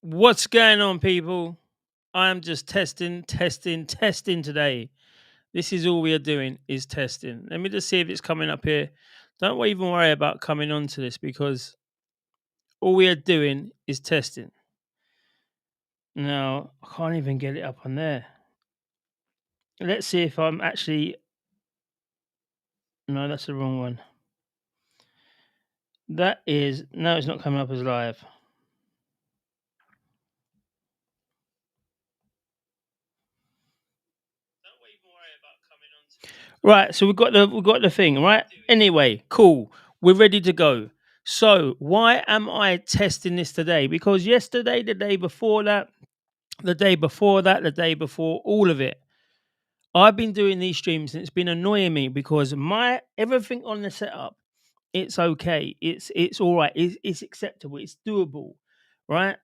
What's going on, people? I am just testing today. This is all we are doing is testing. Let me just see if it's coming up here. Don't even worry about coming onto this because all we are doing is testing. Now, I can't even get it up on there. Let's see if I'm actually. No, that's the wrong one. That is. No, it's not coming up as live. Right, so we've got the thing, right? Anyway, cool. We're ready to go. So why am I testing this today? Because yesterday, the day before that, the day before that, the day before, all of it, I've been doing these streams and it's been annoying me because my everything on the setup, it's okay, it's all right, it's acceptable, it's doable, right?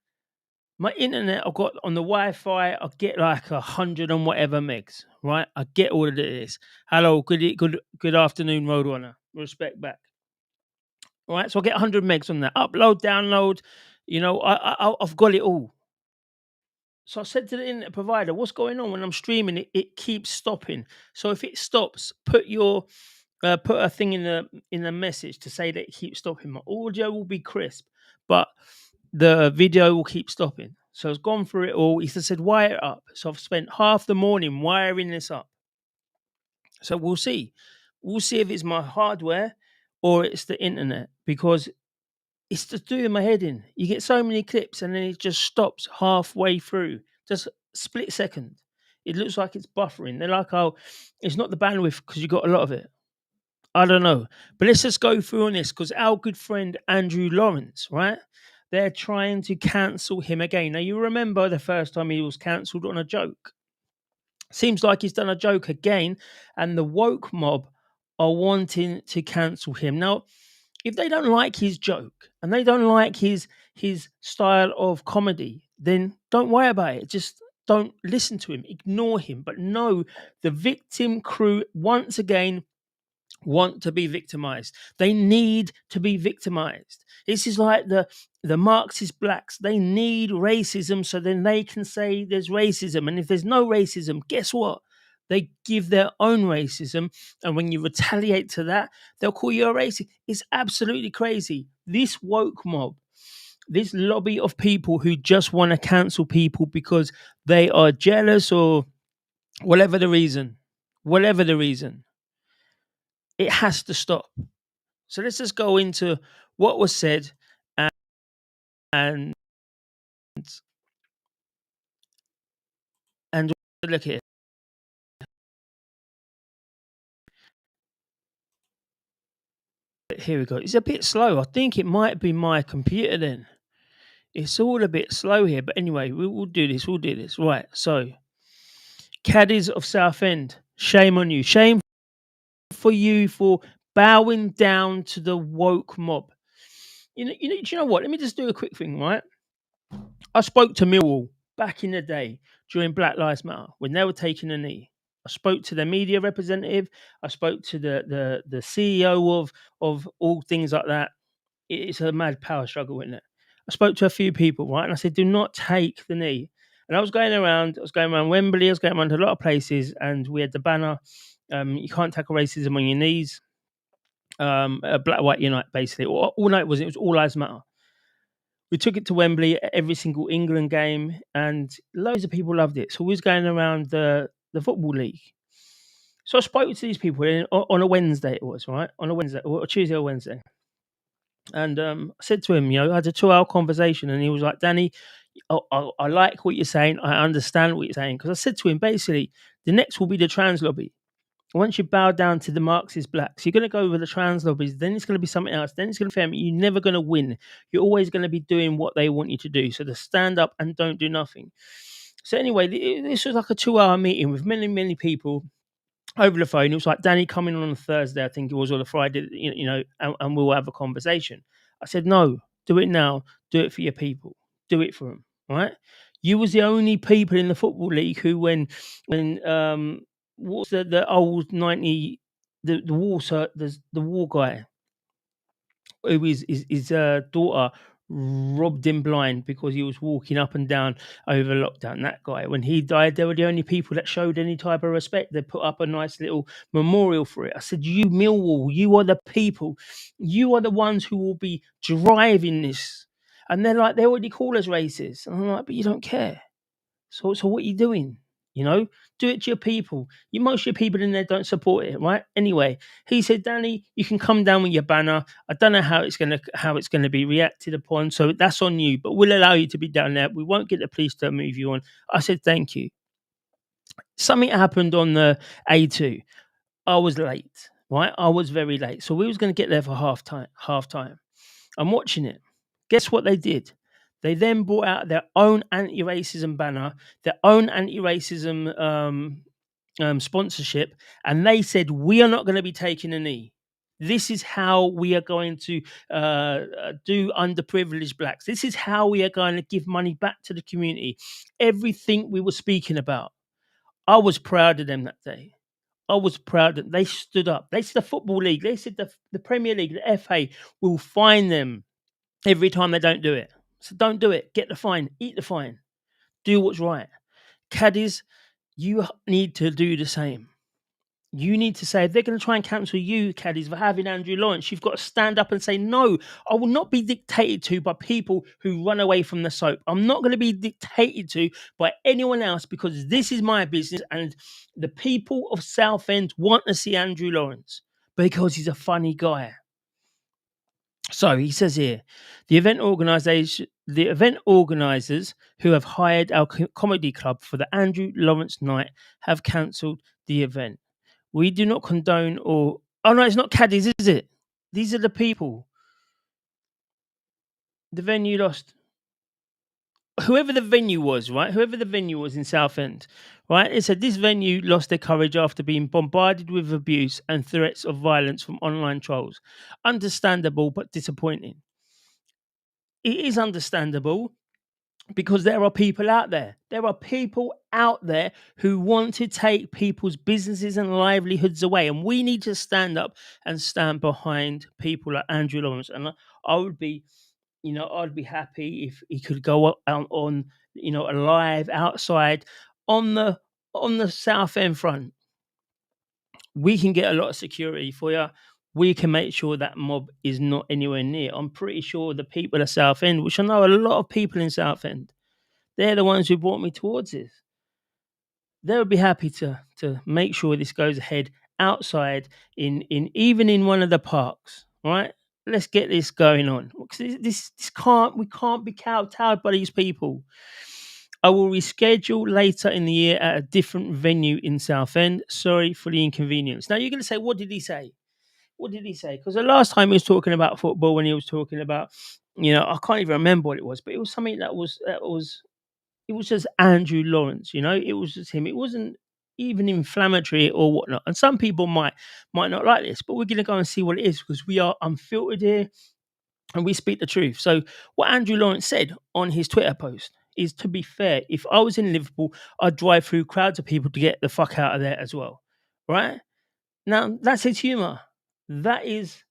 My internet I've got on the Wi-Fi, I get like 100 and whatever megs, right? I get all of this. Hello, good afternoon, Roadrunner. Respect back. All right, so I get 100 megs on that. Upload, download, I've got it all. So I said to the internet provider, "What's going on when I'm streaming? It keeps stopping. So if it stops, put a thing in the message to say that it keeps stopping. My audio will be crisp, but the video will keep stopping." So I've gone through it all. He said, "Wire it up." So I've spent half the morning wiring this up. So we'll see. We'll see if it's my hardware or it's the internet because it's just doing my head in. You get so many clips and then it just stops halfway through, just split second. It looks like it's buffering. They're like, "Oh, it's not the bandwidth because you got a lot of it." I don't know. But let's just go through on this because our good friend Andrew Lawrence, right? They're trying to cancel him again. Now, you remember the first time he was cancelled on a joke. Seems like he's done a joke again, and the woke mob are wanting to cancel him. Now, if they don't like his joke and they don't like his style of comedy, then don't worry about it. Just don't listen to him, ignore him. But no, the victim crew once again want to be victimized. They need to be victimized. This is like the Marxist blacks. They need racism so then they can say there's racism. And if there's no racism, guess what? They give their own racism. And when you retaliate to that, they'll call you a racist. It's absolutely crazy. This woke mob, this lobby of people who just want to cancel people because they are jealous or whatever the reason, whatever the reason, it has to stop. So let's just go into what was said and and look here. Here we go. It's a bit slow. I think it might be my computer then. It's all a bit slow here, but anyway, we'll do this. We'll do this. Right. So, caddies of Southend, shame on you. Shame for you for bowing down to the woke mob. Do you know what? Let me just do a quick thing, right? I spoke to Millwall back in the day during Black Lives Matter when they were taking a knee. I spoke to the media representative. I spoke to the CEO of all things like that. It's a mad power struggle, isn't it? I spoke to a few people, right, and I said, "Do not take the knee." And I was going around. I was going around Wembley. I was going around a lot of places, and we had the banner. You can't tackle racism on your knees. Black, white, unite. Basically, all night was it was all lives matter. We took it to Wembley at every single England game, and loads of people loved it. So we was going around the football league. So I spoke to these people on a Wednesday. It was right on a Wednesday or Tuesday or Wednesday, and I said to him, I had a 2 hour conversation, and he was like, "Danny, I like what you're saying. I understand what you're saying." Because I said to him, basically, the next will be the trans lobby. Once you bow down to the Marxist blacks, you're going to go over the trans lobbies. Then it's going to be something else. Then it's going to be family. You're never going to win. You're always going to be doing what they want you to do. So to stand up and don't do nothing. So anyway, this was like a 2 hour meeting with many, many people over the phone. It was like Danny coming on a Thursday, I think it was, or the Friday, and we'll have a conversation. I said, "No, do it now. Do it for your people. Do it for them, right? You was the only people in the football league who, when what's the old 90, the war guy who is his daughter robbed him blind because he was walking up and down over lockdown. That guy, when he died, they were the only people that showed any type of respect. They put up a nice little memorial for it. I said, you Millwall, you are the people. You are the ones who will be driving this. And they're like, they already call us racist. And I'm like, but you don't care. So what are you doing? You know, do it to your people. You most of your people in there don't support it, right? Anyway, he said, Danny, you can come down with your banner. I don't know how it's gonna be reacted upon, so that's on you. But we'll allow you to be down there. We won't get the police to move you on. I said, thank you. Something happened on the A2. I was late, right? I was very late, so we was gonna get there for half time. Half time. I'm watching it. Guess what they did? They then brought out their own anti-racism banner, their own anti-racism sponsorship, and they said, "We are not going to be taking a knee. This is how we are going to do underprivileged blacks. This is how we are going to give money back to the community." Everything we were speaking about, I was proud of them that day. I was proud that they stood up. They said the Football League, they said the Premier League, the FA will fine them every time they don't do it. So don't do it. Get the fine. Eat the fine. Do what's right. Caddies, you need to do the same. You need to say, if they're going to try and cancel you, caddies, for having Andrew Lawrence, you've got to stand up and say, no, I will not be dictated to by people who run away from the soap. I'm not going to be dictated to by anyone else because this is my business and the people of Southend want to see Andrew Lawrence because he's a funny guy. So he says here, the event organisers who have hired our comedy club for the Andrew Lawrence night have cancelled the event. We do not condone or oh no, it's not caddies, is it? These are the people. The venue lost. Whoever the venue was, right? Whoever the venue was in Southend, right? It said this venue lost their courage after being bombarded with abuse and threats of violence from online trolls. Understandable, but disappointing. It is understandable because there are people out there. There are people out there who want to take people's businesses and livelihoods away. And we need to stand up and stand behind people like Andrew Lawrence. And I would be, I'd be happy if he could go out on, a live outside on the South End front. We can get a lot of security for you. We can make sure that mob is not anywhere near. I'm pretty sure the people of South End, which I know a lot of people in South End, they're the ones who brought me towards this. They would be happy to make sure this goes ahead outside in even in one of the parks. Right? Let's get this going on. This can't we can't be cowed by these people. I will reschedule later in the year at a different venue in Southend. Sorry for the inconvenience. Now you're going to say, what did he say? What did he say? Because the last time he was talking about football, when he was talking about, I can't even remember what it was, but it was something that was it was just Andrew Lawrence, it was just him. It wasn't even inflammatory or whatnot. And some people might not like this, but we're gonna go and see what it is because we are unfiltered here and we speak the truth. So what Andrew Lawrence said on his Twitter post is, to be fair, if I was in Liverpool, I'd drive through crowds of people to get the fuck out of there as well. Right? Now that's his humour. That is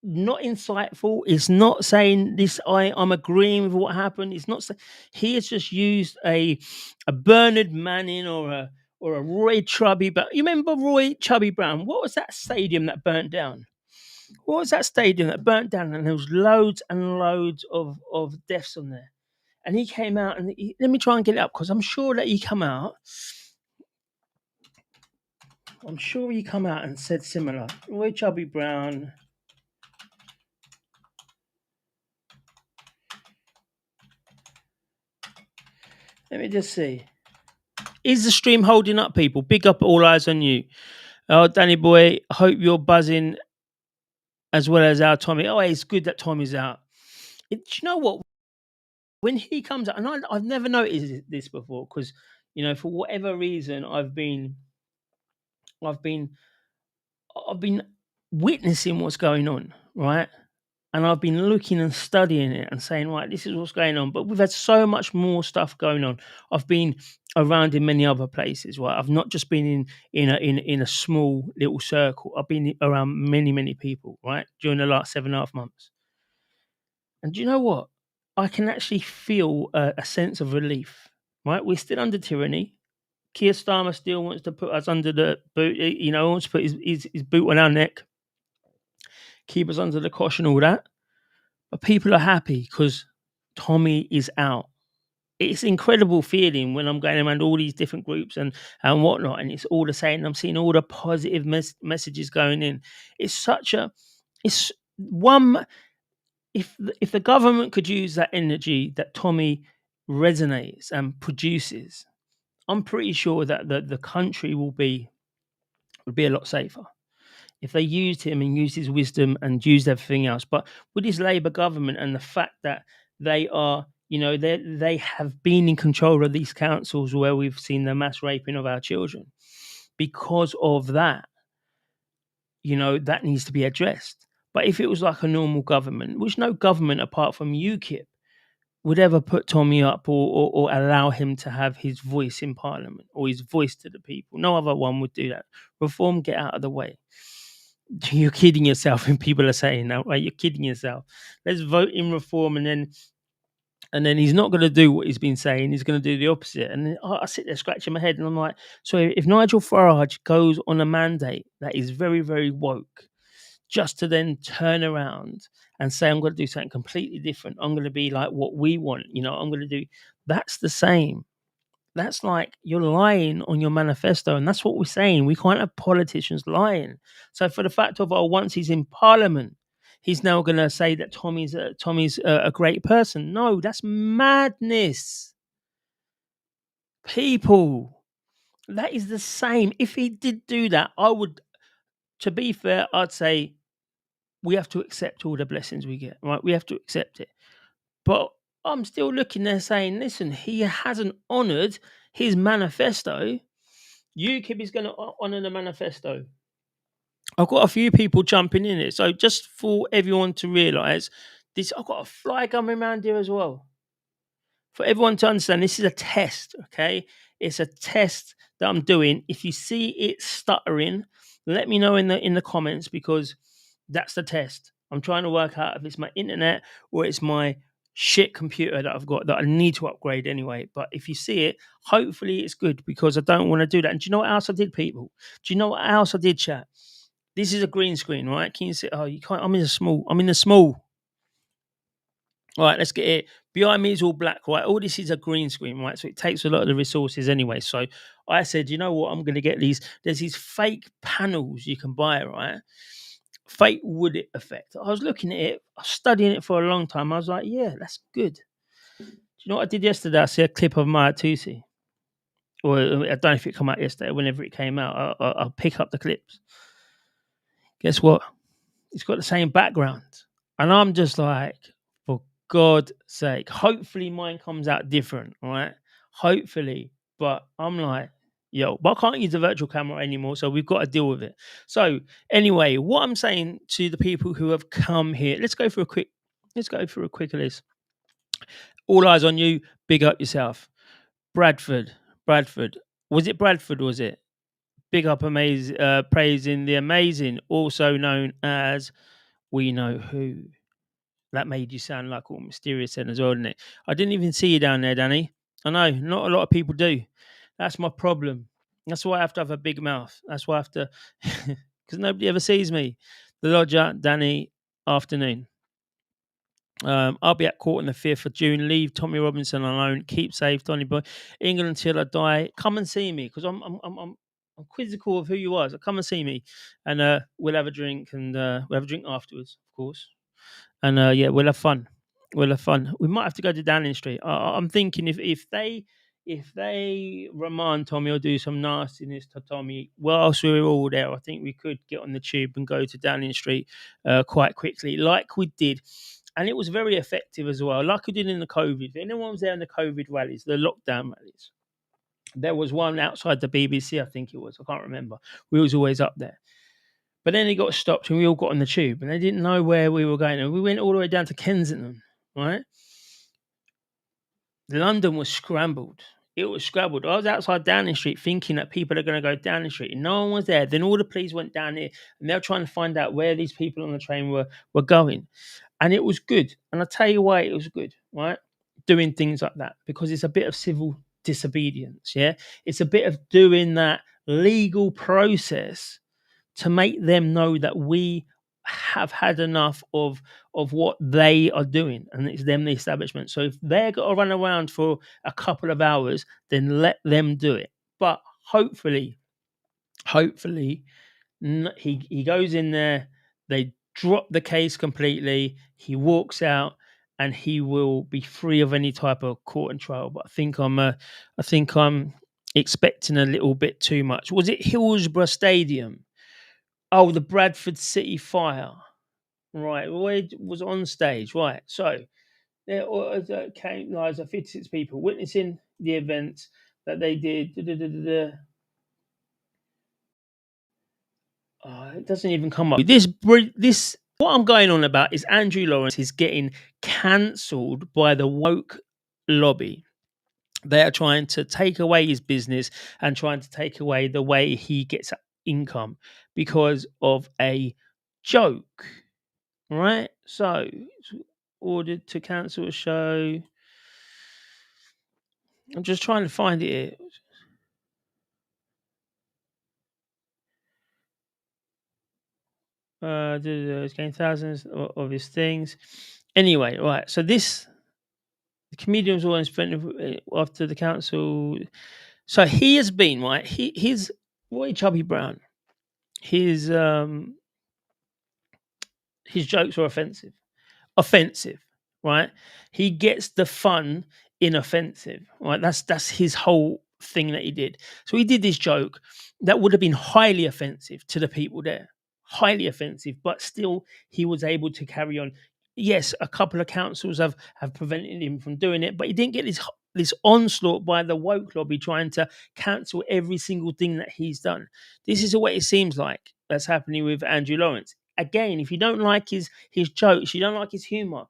not insightful. It's not saying this. I'm agreeing with what happened. It's not. He has just used a Bernard Manning or a Roy Chubby. But you remember Roy Chubby Brown? What was that stadium that burnt down? What was that stadium that burnt down? And there was loads and loads of deaths on there. And he came out and let me try and get it up because I'm sure that he come out. I'm sure he come out and said similar. Roy Chubby Brown. Let me just see. Is the stream holding up, people? Big up, all eyes on you. Oh, Danny boy, I hope you're buzzing as well as our Tommy. Oh, it's good that Tommy's out. Do you know what? When he comes out, and I've never noticed this before because, for whatever reason, I've been, I've been witnessing what's going on, right? And I've been looking and studying it and saying, right, this is what's going on. But we've had so much more stuff going on. I've been around in many other places, right? I've not just been in a small little circle. I've been around many, many people, right, during the last 7.5 months. And do you know what? I can actually feel a sense of relief. Right, we're still under tyranny. Keir Starmer still wants to put us under the boot. You know, wants to put his boot on our neck, keep us under the cosh and all that. But people are happy because Tommy is out. It's incredible feeling when I'm going around all these different groups and whatnot, and it's all the same. I'm seeing all the positive messages going in. It's such a it's one if the government could use that energy that Tommy resonates and produces, I'm pretty sure that the country would be a lot safer if they used him and used his wisdom and used everything else. But with his Labour government and the fact that they are, you know, they have been in control of these councils where we've seen the mass raping of our children, because of that, you know, that needs to be addressed. But if it was like a normal government, which no government apart from UKIP would ever put Tommy up or allow him to have his voice in Parliament or his voice to the people. No other one would do that. Reform, get out of the way. You're kidding yourself when people are saying that, right? You're kidding yourself. Let's vote in reform, and then he's not going to do what he's been saying. He's going to do the opposite. And then I sit there scratching my head, and I'm like, so if Nigel Farage goes on a mandate that is very, very woke, just to then turn around and say, I'm going to do something completely different. I'm going to be like what we want. You know, I'm going to do. That's the same. That's like you're lying on your manifesto, and that's what we're saying. We can't have politicians lying. So for the fact of, oh, once he's in Parliament, he's now going to say that Tommy's a great person. No, that's madness. People, that is the same. If he did do that, I would. To be fair, I'd say we have to accept all the blessings we get. Right, we have to accept it. But I'm still looking there saying, listen, he hasn't honoured his manifesto. UKIP is going to honour the manifesto. I've got a few people jumping in it. So just for everyone to realise this, I've got a fly coming around here as well. For everyone to understand, this is a test, okay? It's a test that I'm doing. If you see it stuttering, let me know in the comments, because that's the test. I'm trying to work out if it's my internet or it's my shit computer that I've got that I need to upgrade anyway. But if you see it, hopefully it's good, because I don't want to do that. And do you know what else I did, people? Do you know what else I did, chat? This is a green screen, right? Can you see? Oh, you can't. I'm in the small. All right, let's get it. Behind me is all black, right? All this is a green screen, right? So it takes a lot of the resources anyway. So I said, you know what? I'm going to get these. There's these fake panels you can buy, right? Fake wood effect. I was looking at it, I was studying it for a long time. I was like, yeah, that's good. Do you know what I did yesterday? I see a clip of Maya Tusi. Or I don't know if it came out yesterday, whenever it came out. I'll pick up the clips. Guess what? It's got the same background. And I'm just like, for God's sake, hopefully mine comes out different, right? Hopefully. But I'm like, yo, but I can't use the virtual camera anymore, so we've got to deal with it. So anyway, what I'm saying to the people who have come here, let's go for a quick list. All eyes on you, big up yourself. Bradford. Was it Bradford, was it? Big up amazing praising the amazing, also known as We Know Who. That made you sound like all mysterious then as well, didn't it? I didn't even see you down there, Danny. I know, not a lot of people do. That's my problem. That's why I have to have a big mouth. That's why I have to, because nobody ever sees me. The Lodger, Danny, afternoon. I'll be at court on the 5th of June. Leave Tommy Robinson alone. Keep safe, Donny boy. England until I die. Come and see me, because I'm quizzical of who you are. So come and see me, and we'll have a drink, and we'll have a drink afterwards, of course. And yeah, we'll have fun. We'll have fun. We might have to go to Downing Street. I'm thinking if they remand Tommy or do some nastiness to Tommy whilst we're all there, I think we could get on the tube and go to Downing Street quite quickly, like we did. And it was very effective as well, like we did in the COVID. If anyone was there in the COVID rallies, the lockdown rallies, there was one outside the BBC, I think it was. I can't remember. We was always up there. But then it got stopped and we all got on the tube and they didn't know where we were going. And we went all the way down to Kensington, right? London was scrambled. It was scrabbled. I was outside Downing Street thinking that people are going to go Downing Street, and no one was there. Then all the police went down here, and they were trying to find out where these people on the train were going, and it was good. And I tell you why it was good, right? Doing things like that because it's a bit of civil disobedience. Yeah, it's a bit of doing that legal process to make them know that we have had enough of what they are doing, and it's them, the establishment. So if they're got to run around for a couple of hours, then let them do it. But hopefully he goes in there, they drop the case completely, he walks out, and he will be free of any type of court and trial. But I think I'm expecting a little bit too much. Was it Hillsborough Stadium? Oh, the Bradford City fire. Right, well, it was on stage. Right, so came lives of 56 people witnessing the event that they did. Oh, it doesn't even come up. This what I'm going on about is Andrew Lawrence is getting cancelled by the woke lobby. They are trying to take away his business and trying to take away the way he gets income because of a joke. Right? So, it's ordered to cancel a show. I'm just trying to find it here. It's getting thousands of his things. Anyway, right. So the comedian was always spent after the council. So he has been right. He's Roy Chubby Brown. His um his jokes are offensive, right? He gets the fun in offensive, right? That's his whole thing that he did. So he did this joke that would have been highly offensive to the people there, highly offensive, but still he was able to carry on. Yes, a couple of councils have prevented him from doing it, but he didn't get this onslaught by the woke lobby trying to cancel every single thing that he's done. This is what it seems like that's happening with Andrew Lawrence. Again, if you don't like his jokes, you don't like his humor,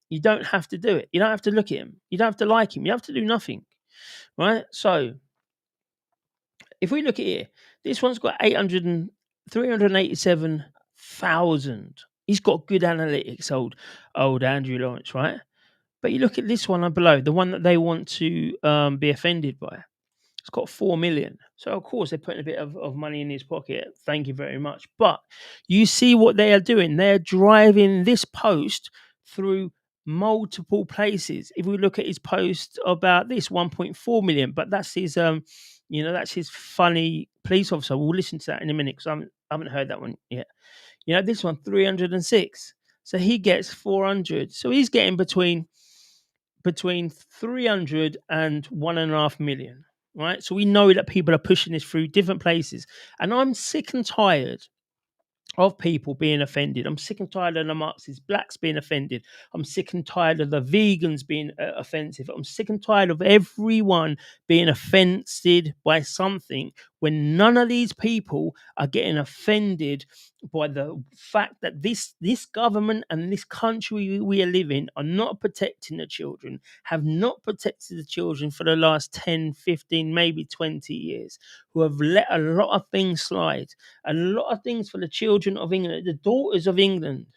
you don't have to do it. You don't have to look at him. You don't have to like him. You have to do nothing, right? So if we look at here, this one's got 387,000. He's got good analytics, old Andrew Lawrence, right? But you look at this one below, the one that they want to be offended by. It's got 4 million. So, of course, they're putting a bit of money in his pocket. Thank you very much. But you see what they are doing. They're driving this post through multiple places. If we look at his post about this, 1.4 million, but that's that's his funny police officer. We'll listen to that in a minute because I haven't heard that one yet. This one, 306. So he gets 400. So he's getting between 300 and 1.5 million, right? So we know that people are pushing this through different places. And I'm sick and tired of people being offended. I'm sick and tired of the Marxist blacks being offended. I'm sick and tired of the vegans being offensive. I'm sick and tired of everyone being offended by something when none of these people are getting offended by the fact that this government and this country we are living are not protecting the children, have not protected the children for the last 10, 15, maybe 20 years, who have let a lot of things slide. A lot of things for the children of England, the daughters of England,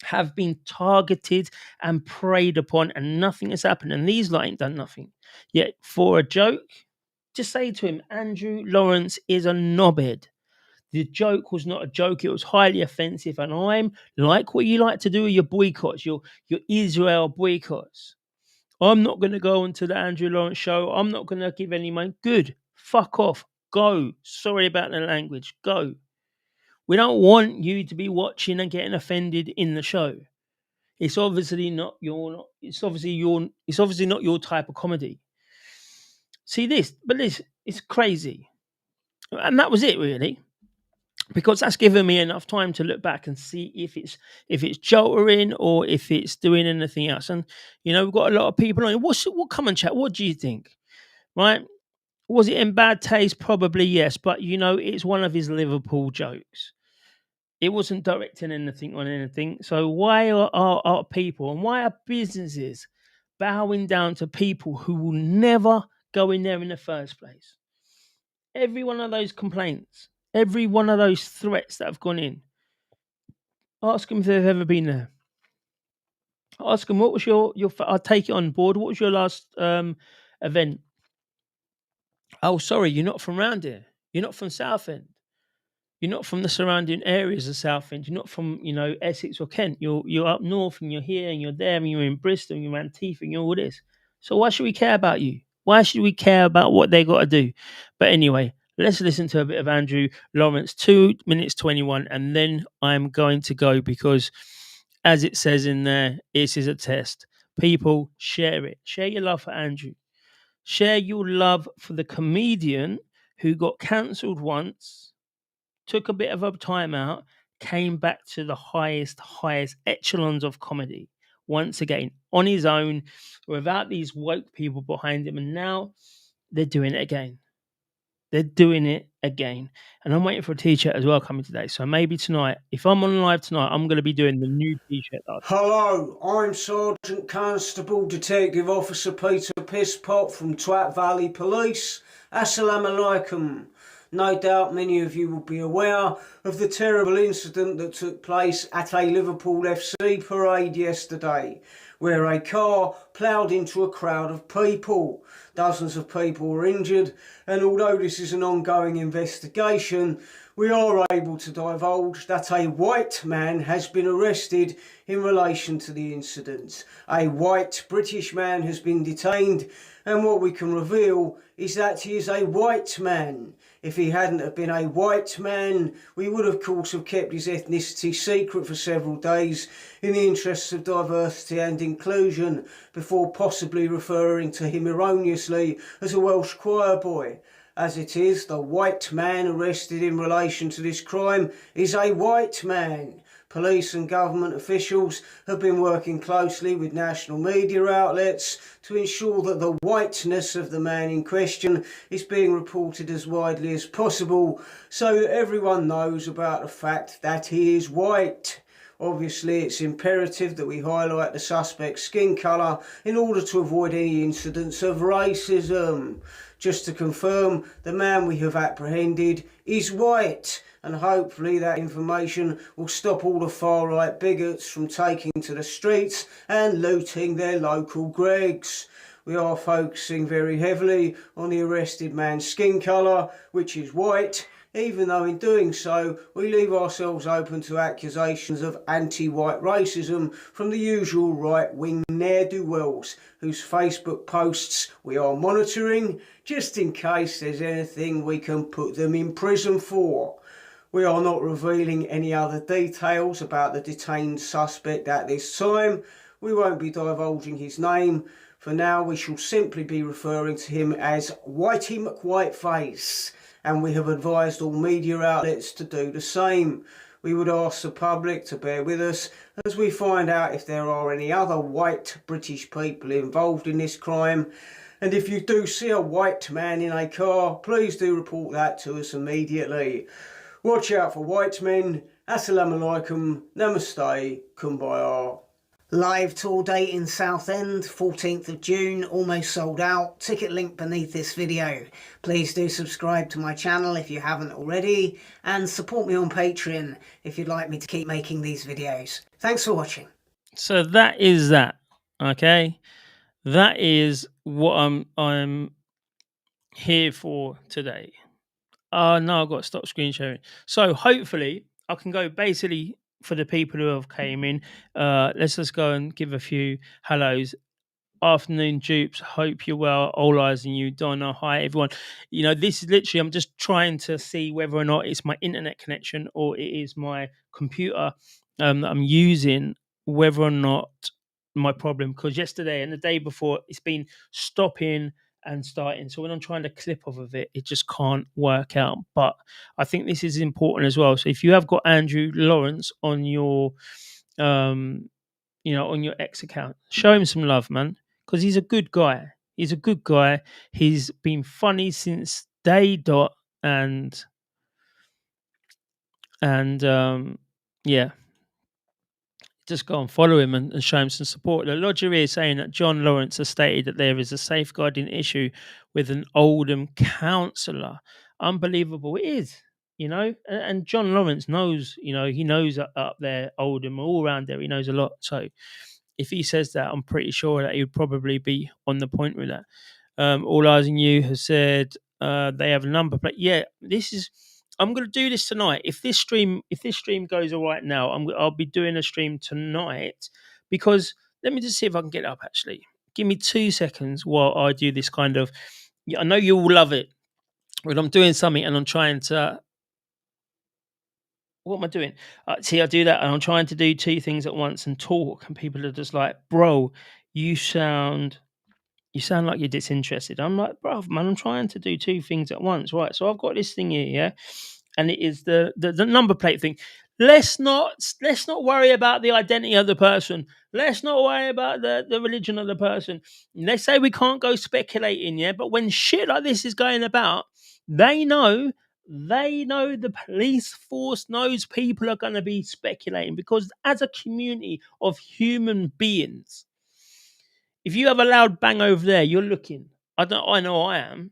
have been targeted and preyed upon, and nothing has happened. And these lot ain't done nothing. Yet, for a joke, just say to him, Andrew Lawrence is a knobhead. The joke was not a joke, it was highly offensive. And I'm like what you like to do with your boycotts, your Israel boycotts. I'm not going to go onto the Andrew Lawrence show. I'm not going to give any money. Good. Fuck off. Go. Sorry about the language. Go. We don't want you to be watching and getting offended in the show. It's obviously not your. It's obviously not your type of comedy. See this, but this it's crazy, and that was it really, because that's given me enough time to look back and see if it's joltering or if it's doing anything else. And we've got a lot of people on. What come and chat? What do you think? Right? Was it in bad taste? Probably yes, but it's one of his Liverpool jokes. It wasn't directing anything on anything. So why are people and why are businesses bowing down to people who will never go in there in the first place? Every one of those complaints, every one of those threats that have gone in, ask them if they've ever been there. Ask them what was your. I'll take it on board. What was your last event? Oh, sorry, you're not from around here. You're not from Southend. You're not from the surrounding areas of Southend. You're not from, Essex or Kent. You're up north and you're here and you're there and you're in Bristol and you're in Teeth and you're all this. So why should we care about you? Why should we care about what they got to do? But anyway, let's listen to a bit of Andrew Lawrence, 2 minutes 21, and then I'm going to go because, as it says in there, this is a test. People, share it. Share your love for Andrew. Share your love for the comedian who got cancelled once, took a bit of a time out, came back to the highest echelons of comedy once again on his own, without these woke people behind him, and now they're doing it again. They're doing it again. And I'm waiting for a t-shirt as well coming today. So maybe tonight, if I'm on live tonight, I'm going to be doing the new t-shirt. Hello, I'm Sergeant Constable Detective Officer Peter Pisspot from Twat Valley Police. Assalamu alaikum. No doubt many of you will be aware of the terrible incident that took place at a Liverpool FC parade yesterday, where a car ploughed into a crowd of people. Dozens of people were injured, and although this is an ongoing investigation, we are able to divulge that a white man has been arrested in relation to the incident. A white British man has been detained, and what we can reveal is that he is a white man. If he hadn't have been a white man, we would of course have kept his ethnicity secret for several days in the interests of diversity and inclusion, before possibly referring to him erroneously as a Welsh choir boy. As it is, the white man arrested in relation to this crime is a white man. Police and government officials have been working closely with national media outlets to ensure that the whiteness of the man in question is being reported as widely as possible, so that everyone knows about the fact that he is white. Obviously, it's imperative that we highlight the suspect's skin colour in order to avoid any incidents of racism. Just to confirm, the man we have apprehended is white, and hopefully that information will stop all the far-right bigots from taking to the streets and looting their local Greggs. We are focusing very heavily on the arrested man's skin colour, which is white, even though in doing so we leave ourselves open to accusations of anti-white racism from the usual right-wing ne'er-do-wells whose Facebook posts we are monitoring, just in case there's anything we can put them in prison for. We are not revealing any other details about the detained suspect at this time. We won't be divulging his name. For now, we shall simply be referring to him as Whitey McWhiteface, and we have advised all media outlets to do the same. We would ask the public to bear with us as we find out if there are any other white British people involved in this crime. And if you do see a white man in a car, please do report that to us immediately. Watch out for white men. Assalamu alaikum. Namaste. Kumbaya. Live tour date in Southend, 14th of June, almost sold out. Ticket link beneath this video. Please do subscribe to my channel if you haven't already, and support me on Patreon if you'd like me to keep making these videos. Thanks for watching. So that is that. Okay, that is what I'm here for today. No, I've got to stop screen sharing. So hopefully I can go basically for the people who have came in. Let's just go and give a few hellos. Afternoon, dupes. Hope you're well. All eyes on you, Donna. Hi, everyone. This is literally, I'm just trying to see whether or not it's my internet connection or it is my computer that I'm using, whether or not my problem. Because yesterday and the day before, it's been stopping and starting. So when I'm trying to clip off of it, it just can't work out. But I think this is important as well. So if you have got Andrew Lawrence on your, on your X account, show him some love, man, because he's a good guy. He's a good guy. He's been funny since day dot, and yeah, just go and follow him and show him some support. The Lodger is saying that John Lawrence has stated that there is a safeguarding issue with an Oldham councillor. Unbelievable. It is, and John Lawrence knows, he knows up there, Oldham, all around there. He knows a lot. So if he says that, I'm pretty sure that he would probably be on the point with that. All Eyes on You has said they have a number plate. Yeah, I'm going to do this tonight. If this stream goes all right now, I'll be doing a stream tonight, because let me just see if I can get it up. Actually, give me 2 seconds while I do this kind of. Yeah, I know you will love it when I'm doing something and I'm trying to. What am I doing? See, I do that and I'm trying to do 2 things at once and talk, and people are just like, "Bro, you sound like you're disinterested." I'm like, "Bro, man, I'm trying to do 2 things at once." Right. So I've got this thing here, yeah. And it is the number plate thing. Let's not worry about the identity of the person. Let's not worry about the religion of the person. They say we can't go speculating, yeah. But when shit like this is going about, they know the police force knows people are going to be speculating, because as a community of human beings, if you have a loud bang over there, you're looking. I know I am.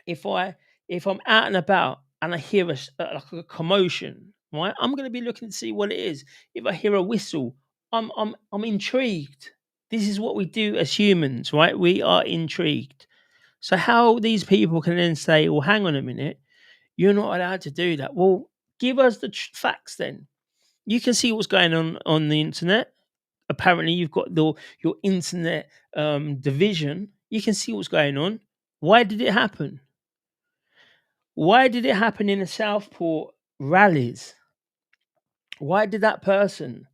If I'm out and about and I hear like a commotion, right, I'm going to be looking to see what it is. If I hear a whistle, I'm intrigued. This is what we do as humans, right? We are intrigued. So how these people can then say, "Well, hang on a minute, you're not allowed to do that." Well, give us the facts then. You can see what's going on the internet. Apparently, you've got your internet division. You can see what's going on. Why did it happen? Why did it happen in the Southport rallies? Why did that person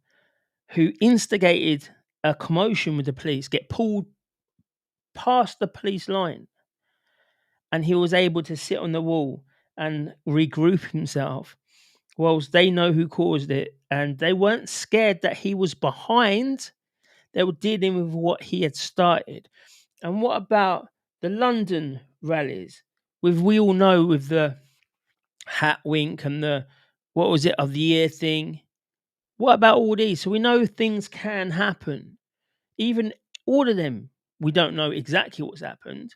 who instigated a commotion with the police get pulled past the police line, and he was able to sit on the wall and regroup himself, whilst they know who caused it, and they weren't scared that he was behind? They were dealing with what he had started. And what about the London rallies? We all know, with the hat wink and the what was it of the year thing. What about all these? So we know things can happen. Even all of them, we don't know exactly what's happened.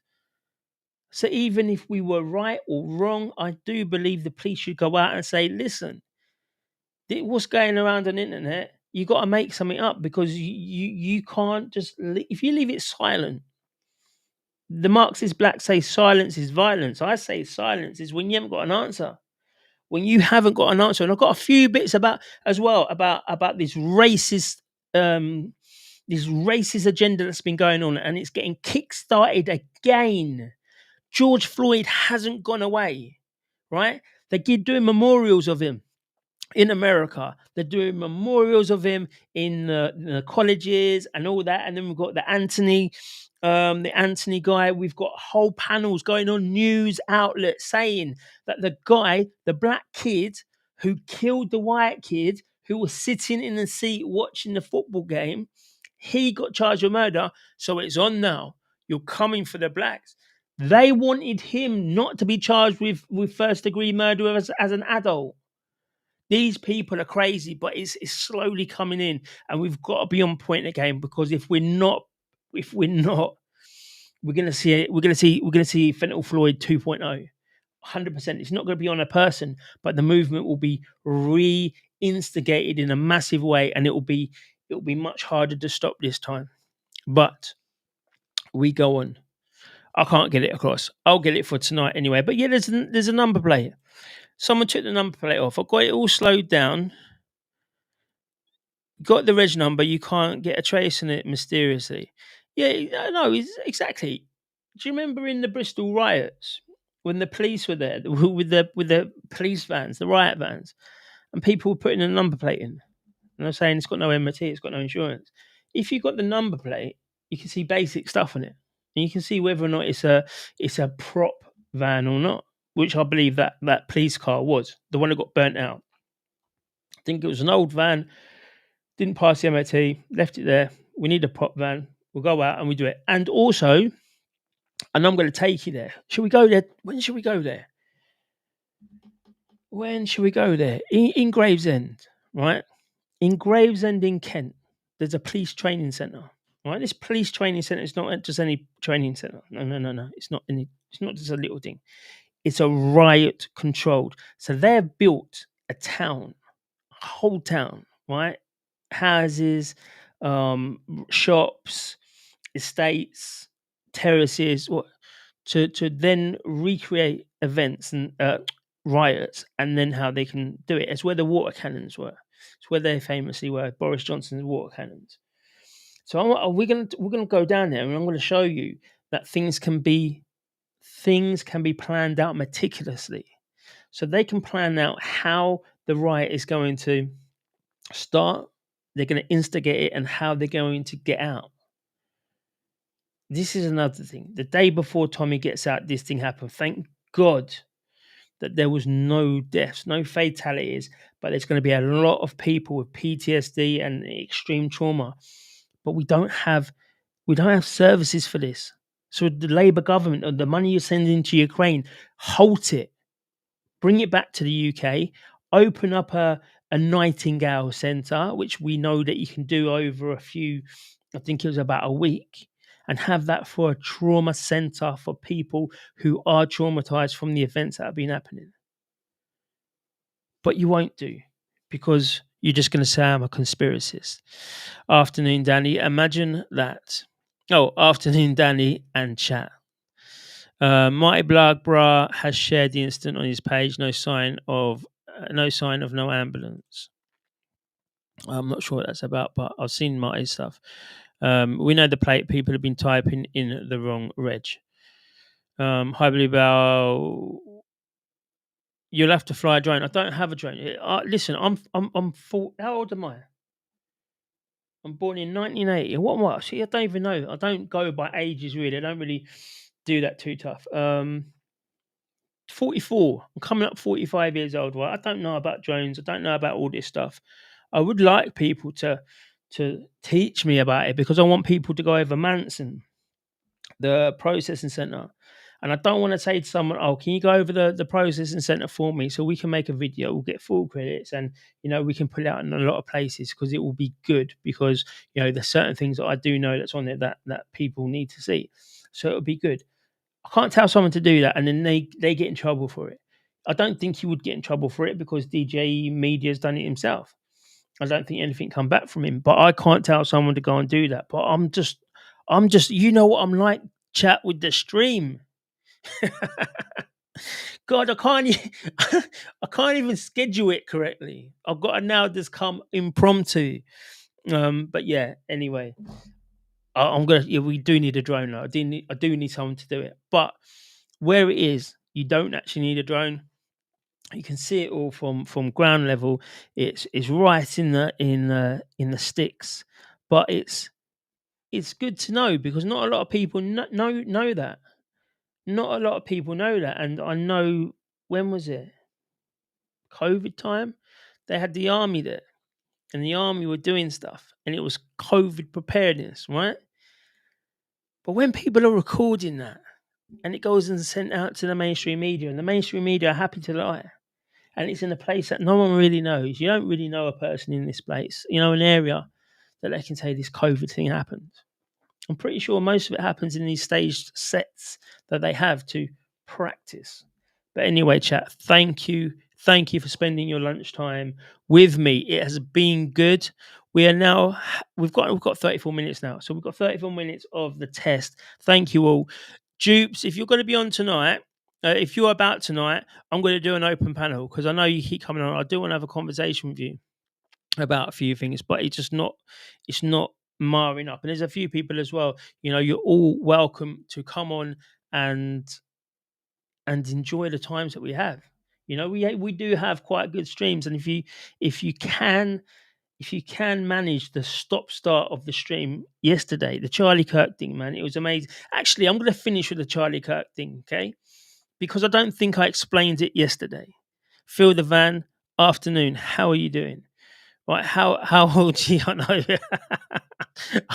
So even if we were right or wrong, I do believe the police should go out and say, "Listen, what's going around on the internet, you got to make something up, because you can't just if you leave it silent." The Marxist black say silence is violence. I say silence is when you haven't got an answer. When you haven't got an answer. And I've got a few bits about as well about this racist agenda that's been going on, and it's getting kick-started again. George Floyd hasn't gone away, right? They keep doing memorials of him in America. They're doing memorials of him in the colleges and all that. And then we've got the Anthony guy. We've got whole panels going on, news outlets saying that the black kid who killed the white kid who was sitting in the seat watching the football game, he got charged with murder. So it's on now. You're coming for the blacks. They wanted him not to be charged with first degree murder as an adult. These people are crazy, but it's slowly coming in, and we've got to be on point again, because if we're not, we're gonna see Fentanyl Floyd 2.0. 100%. It's not going to be on a person, but the movement will be re-instigated in a massive way, and it will be much harder to stop this time. But we go on. I can't get it across. I'll get it for tonight anyway. But yeah, there's a number plate. Someone took the number plate off. I've got it all slowed down. Got the reg number. You can't get a trace on it mysteriously. Yeah, no, exactly. Do you remember in the Bristol riots when the police were there with the police vans, the riot vans, and people were putting a number plate in, and they're saying it's got no MOT, it's got no insurance. If you got the number plate, you can see basic stuff on it, and you can see whether or not it's a prop van or not, which I believe that police car was the one that got burnt out. I think it was an old van, didn't pass the MOT, left it there. We need a prop van. We'll go out and we do it. And also, and I'm going to take you there. Should we go there? When should we go there? In Gravesend, right? In Gravesend in Kent, there's a police training centre. Right, this police training centre is not just any training centre. No, no, no, no. It's not any. It's not just a little thing. It's a riot controlled. So they've built a town, a whole town, right? Houses, shops, estates, terraces, what to then recreate events and riots, and then how they can do it. It's where the water cannons were. It's where they famously were. Boris Johnson's water cannons. So we're gonna go down there, and I'm going to show you that things can be planned out meticulously. So they can plan out how the riot is going to start. They're going to instigate it, and how they're going to get out. This is another thing. The day before Tommy gets out, this thing happened. Thank God that there was no deaths, no fatalities, but there's going to be a lot of people with PTSD and extreme trauma. But we don't have services for this. So the Labour government, or the money you're sending to Ukraine, halt it. Bring it back to the UK. Open up a Nightingale Centre, which we know that you can do over I think it was about a week, and have that for a trauma centre for people who are traumatised from the events that have been happening. But you won't do, because you're just going to say I'm a conspiracist. Afternoon, Danny. Imagine that. Oh, afternoon, Danny and chat. Mighty Blog Bra has shared the incident on his page. No sign of no ambulance. I'm not sure what that's about, but I've seen Marty's stuff. We know the plate. People have been typing in the wrong reg. Hi, Bluebell. You'll have to fly a drone. I don't have a drone. Listen, I'm full. How old am I? I'm born in 1980. What am I? See, I don't even know. I don't go by ages really. I don't really do that too tough. 44. I'm coming up 45 years old. Right? I don't know about drones. I don't know about all this stuff. I would like people to teach me about it, because I want people to go over Manson, the processing center. And I don't want to say to someone, "Oh, can you go over the processing center for me so we can make a video? We'll get full credits, and we can put it out in a lot of places, because it will be good, because there's certain things that I do know that's on there that people need to see. So it'll be good. I can't tell someone to do that and then they get in trouble for it. I don't think he would get in trouble for it, because DJ Media's done it himself. I don't think anything come back from him. But I can't tell someone to go and do that. But I'm just what I'm like, chat, with the stream. God, I can't even schedule it correctly. I've got to now just come impromptu. But yeah, anyway, we do need a drone now. I do need someone to do it. But where it is, you don't actually need a drone. You can see it all from ground level. It's right in the sticks, but it's good to know, because not a lot of people know that. Not a lot of people know that, and I know, when was it? COVID time. They had the army there, and the army were doing stuff, and it was COVID preparedness, right? But when people are recording that, and it goes and sent out to the mainstream media, and the mainstream media are happy to lie, and it's in a place that no one really knows. You don't really know a person in this place, an area that they can say this COVID thing happened. I'm pretty sure most of it happens in these staged sets that they have to practice. But anyway, chat, thank you. Thank you for spending your lunchtime with me. It has been good. We've got 34 minutes now. So we've got 34 minutes of the test. Thank you all. Dupes, if you're going to be on tonight, if you're about tonight, I'm going to do an open panel, because I know you keep coming on. I do want to have a conversation with you about a few things, but it's not marring up. And there's a few people as well. You're all welcome to come on and enjoy the times that we have. We do have quite good streams, and if you can manage the stop start of the stream yesterday, the Charlie Kirk thing, man, it was amazing. Actually, I'm going to finish with the Charlie Kirk thing, okay? Because I don't think I explained it yesterday. Phil the Van, afternoon. How are you doing? Right, how old are you? I know.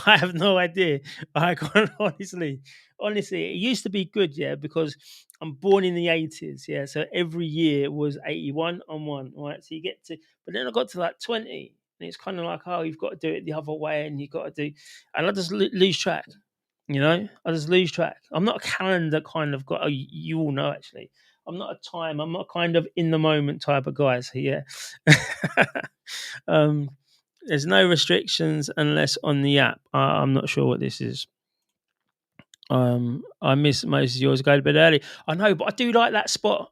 I have no idea. I can't honestly, it used to be good, yeah, because I'm born in the 80s, yeah. So every year was 81 on one, right? So you get to, but then I got to like 20, And it's kind of like, oh, you've got to do it the other way, and you've got to do, and I just lose track. I just lose track. I'm not a calendar kind of guy. Oh, you all know actually. I'm not a time. I'm not kind of in the moment type of guy. So yeah. um, there's no restrictions unless on the app. I'm not sure what this is. I miss most of yours. Go to bed early. I know, but I do like that spot.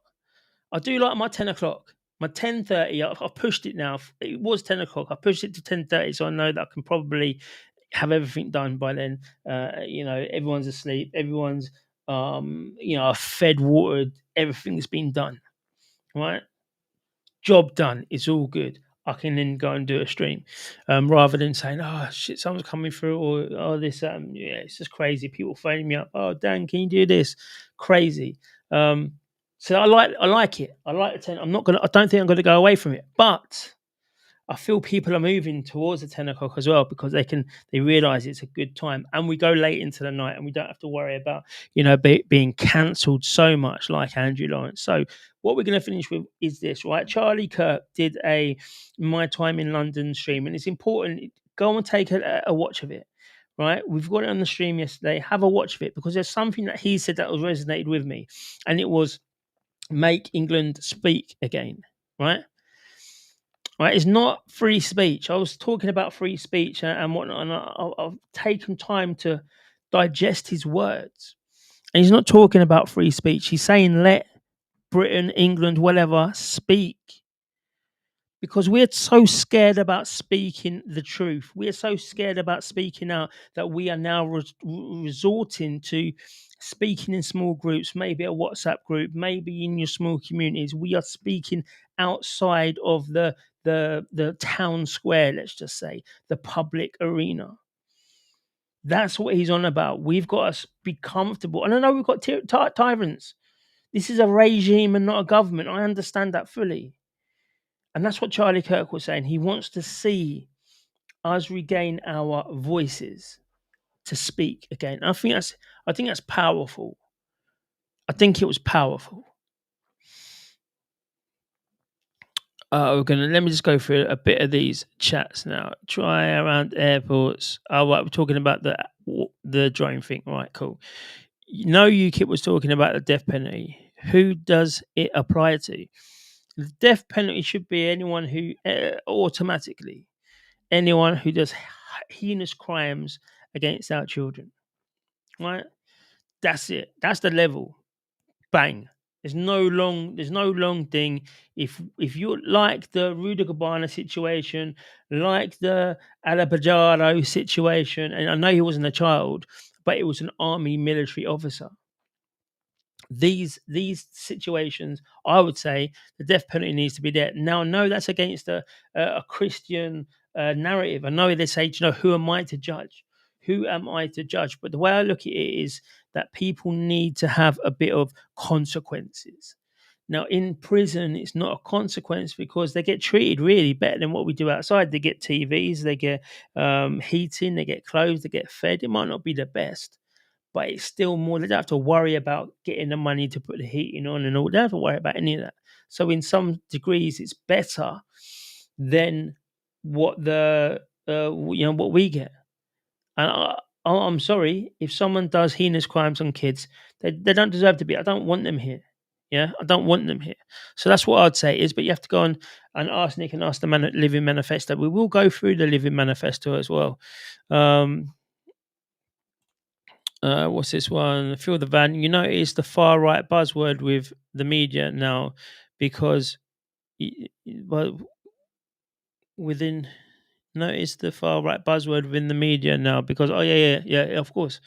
I do like my 10 o'clock. My 10:30. I've pushed it now. It was 10 o'clock. I pushed it to 10:30, so I know that I can probably have everything done by then. Everyone's asleep. Everyone's fed, watered. Everything's been done. Right, job done. It's all good. I can then go and do a stream, rather than saying, "Oh shit, someone's coming through," or "Oh this." Yeah, it's just crazy. People phoning me up. "Oh Dan, can you do this?" Crazy. So I like it. I like the 10. I don't think I'm gonna go away from it. But I feel people are moving towards the 10 o'clock as well, because they realise it's a good time, and we go late into the night, and we don't have to worry about being cancelled so much, like Andrew Lawrence. So what we're going to finish with is this, right? Charlie Kirk did a My Time in London stream, and it's important. Go and take a watch of it. Right, we've got it on the stream yesterday. Have a watch of it, because there's something that he said that was resonated with me, and it was make England speak again. Right, right, it's not free speech. I was talking about free speech and whatnot, and I've taken time to digest his words. And he's not talking about free speech. He's saying let Britain, England, whatever, speak. Because we're so scared about speaking the truth. We're so scared about speaking out that we are now resorting to speaking in small groups, maybe a WhatsApp group, maybe in your small communities. We are speaking outside of the town square, let's just say, the public arena. That's what he's on about. We've got to be comfortable. And I know we've got tyrants. This is a regime and not a government. I understand that fully. And that's what Charlie Kirk was saying. He wants to see us regain our voices to speak again. I think that's powerful. I think it was powerful. Let me just go through a bit of these chats now. Try around airports. Oh, right, we're talking about the drone thing. Right, cool. UKIP was talking about the death penalty. Who does it apply to? The death penalty should be anyone who automatically anyone who does heinous crimes against our children. Right? That's it. That's the level. Bang. There's no long thing. If you like the Rudy Gabana situation, like the Alabajado situation, and I know he wasn't a child, but it was an army military officer. These situations, I would say the death penalty needs to be there. Now, no, that's against a Christian narrative. I know they say, who am I to judge? Who am I to judge? But the way I look at it is that people need to have a bit of consequences. Now, in prison, it's not a consequence because they get treated really better than what we do outside. They get TVs, they get heating, they get clothes, they get fed. It might not be the best, but it's still more. They don't have to worry about getting the money to put the heating on and all. They don't have to worry about any of that. So, in some degrees, it's better than what what we get. And I'm sorry, if someone does heinous crimes on kids, they don't deserve to be. I don't want them here. Yeah, I don't want them here. So that's what I'd say is, but you have to go on and ask Nick and ask the Living Manifesto. We will go through the Living Manifesto as well. What's this one? Feel the van. You notice the far right buzzword with the media now, because well, within notice the far right buzzword within the media now, because yeah, of course.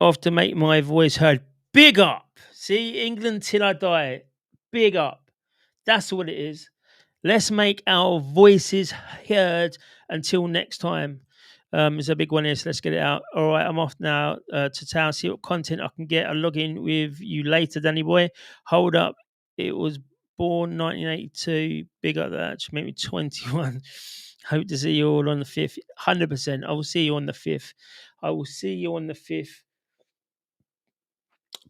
Off to make my voice heard. Big up. See, England till I die. Big up. That's what it is. Let's make our voices heard until next time. It's a big one here, so let's get it out. All right, I'm off now to town, see what content I can get. I'll log in with you later, Danny boy. Hold up. It was born 1982. Big up that. Just made me 21. Hope to see you all on the 5th. 100%. I will see you on the 5th. I will see you on the 5th.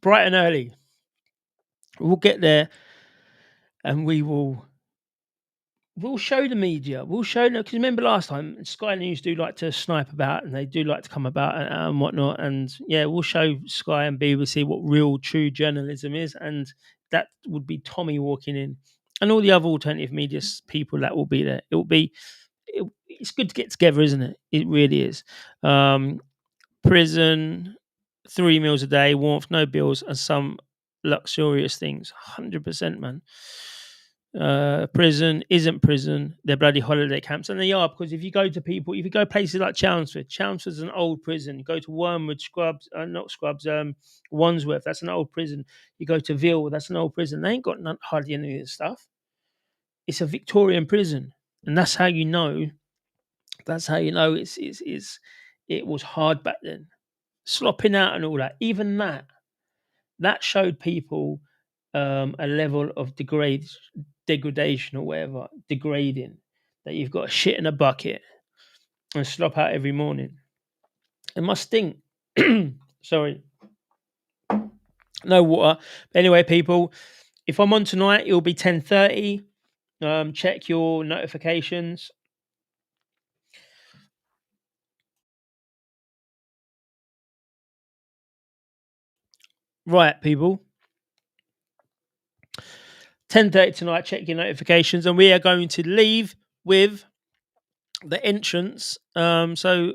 Bright and early. We'll get there and we will we'll show the media. We'll show them, because remember last time Sky News do like to snipe about, and they do like to come about and whatnot. And yeah, we'll show Sky and BBC what real, true journalism is, and that would be Tommy walking in, and all the other alternative media people that will be there. It will be. It's good to get together, isn't it? It really is. Prison, 3 meals a day, warmth, no bills, and some luxurious things. 100%, man. Prison isn't prison. They're bloody holiday camps, and they are, because if you go places like Chelmsford's an old prison. You go to Wormwood, Wandsworth, that's an old prison. You go to Ville, that's an old prison. They ain't got hardly any of this stuff. It's a Victorian prison, and that's how you know. It was hard back then, slopping out and all that. Even that showed people a level of degradation or whatever, degrading, that you've got to shit in a bucket and slop out every morning. It must stink. Sorry, no water. But anyway, people, if I'm on tonight, it'll be 10:30. Check your notifications. Right, people. 10:30 tonight. Check your notifications, and we are going to leave with the entrance. So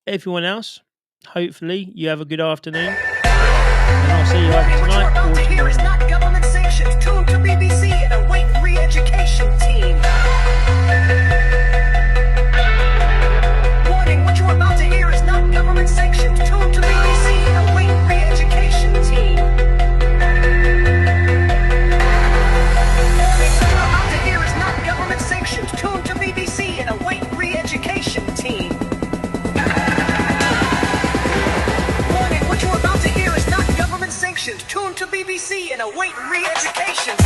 everyone else, hopefully you have a good afternoon, and I'll see you either tonight or tomorrow. Is not government sanctioned. Tune to BBC and await re-education team. Warning, what you're about to hear is not government sanctioned. Tune to BBC and await re-education team. Tune to BBC and await re-education team. Warning, what you're about to hear is not government sanctioned. Tune to BBC and await re-education team.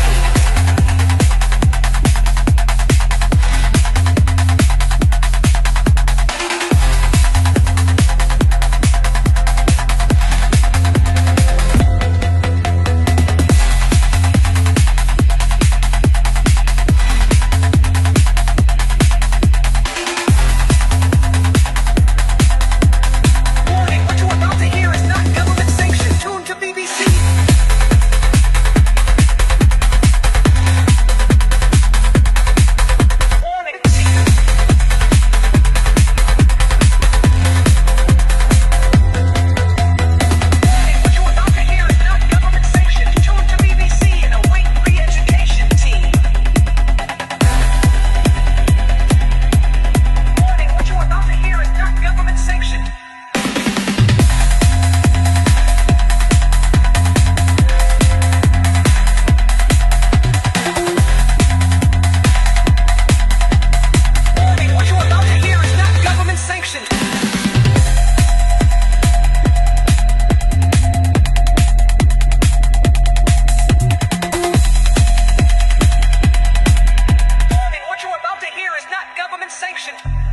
Sanctioned.